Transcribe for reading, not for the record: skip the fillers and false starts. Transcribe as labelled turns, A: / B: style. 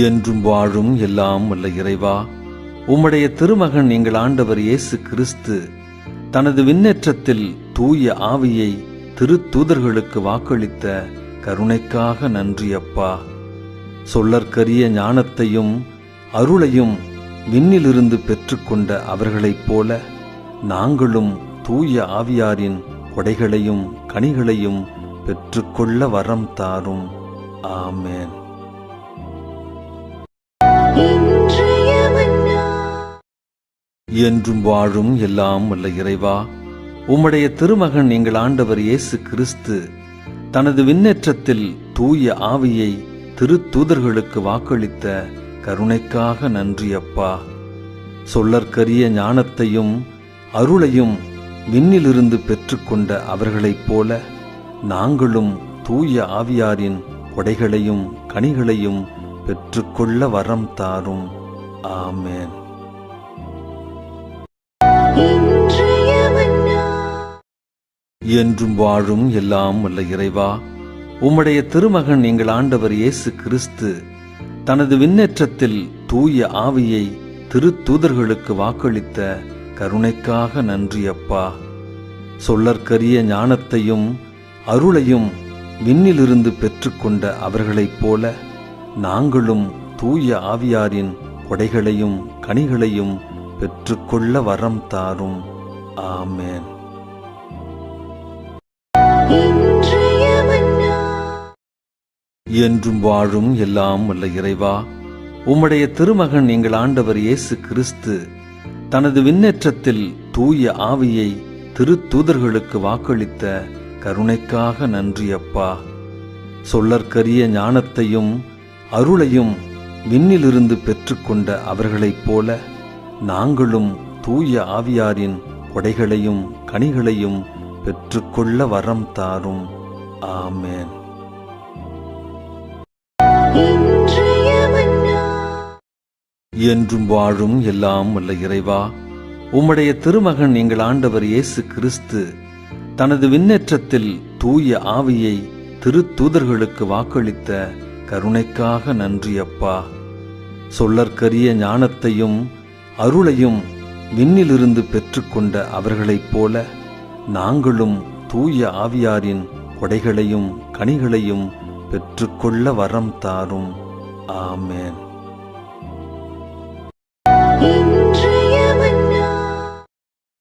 A: என்றும் வாழும் எல்லாம் வல்ல இறைவா, உம்முடைய திருமகன் எங்கள் ஆண்டவர் இயேசு கிறிஸ்து தனது விண்ணேற்றத்தில் தூய ஆவியை திருத்தூதர்களுக்கு வாக்களித்த கருணைக்காக நன்றி அப்பா. சொல்லற்கரிய ஞானத்தையும் அருளையும் விண்ணிலிருந்து பெற்றுக்கொண்ட அவர்களைப் போல நாங்களும் தூய ஆவியாரின் கொடைகளையும் கனிகளையும் பெற்றுக்கொள்ள வரம் தாரும். ஆமென். என்றும் வாழும் எல்லாம் வல்ல இறைவா, உம்முடைய திருமகன் எங்கள் ஆண்டவர் இயேசு கிறிஸ்து தனது விண்ணேற்றத்தில் தூய ஆவியை திருத்தூதர்களுக்கு வாக்களித்த கருணைக்காக நன்றி அப்பா. சொல்லற்கரிய ஞானத்தையும் அருளையும் விண்ணிலிருந்து பெற்றுக்கொண்ட அவர்களைப் போல நாங்களும் தூய ஆவியாரின் கொடைகளையும் கனிகளையும் பெற்றுக்கொள்ள வரம் தாரும். ஆமென். என்றும் வாழும் எல்லாம் வல்ல இறைவா, உம்முடைய திருமகன் எங்கள் ஆண்டவர் இயேசு கிறிஸ்து தனது விண்ணேற்றத்தில் தூய ஆவியை திருத்தூதர்களுக்கு வாக்களித்த கருணைக்காக நன்றி அப்பா. சொல்லற்கரிய ஞானத்தையும் அருளையும் விண்ணிலிருந்து பெற்றுக்கொண்ட அவர்களைப் போல நாங்களும் தூய ஆவியாரின் கொடைகளையும் கனிகளையும் பெற்றுக்கொள்ள வரம் தாரும். ஆமென். என்றும் வாழும் எல்லாம் வல்ல இறைவா, உம்முடைய திருமகன் எங்கள் ஆண்டவர் இயேசு கிறிஸ்து தனது விண்ணேற்றத்தில் தூய ஆவியை திருத்தூதர்களுக்கு வாக்களித்த கருணைக்காக நன்றி அப்பா. சொல்லற்கரிய ஞானத்தையும் அருளையும் விண்ணிலிருந்து பெற்றுக்கொண்ட அவர்களைப் போல நாங்களும் தூய ஆவியாரின் கொடைகளையும் கனிகளையும் பெற்றுக்கொள்ள வரம் தாரும். ஆமென். என்றும் வாழும் எல்லாம் வல்ல இறைவா, உம்முடைய திருமகன் எங்கள் ஆண்டவர் இயேசு கிறிஸ்து தனது விண்ணேற்றத்தில் தூய ஆவியை திருத்தூதர்களுக்கு வாக்களித்த கருணைக்காக நன்றி அப்பா. சொல்லற்கரிய ஞானத்தையும் அருளையும் விண்ணிலிருந்து பெற்றுக்கொண்ட அவர்களைப் போல நாங்களும் தூய ஆவியாரின் கொடைகளையும் கனிகளையும் பெற்றுக்கொள்ள வரம் தாரும். ஆமென்.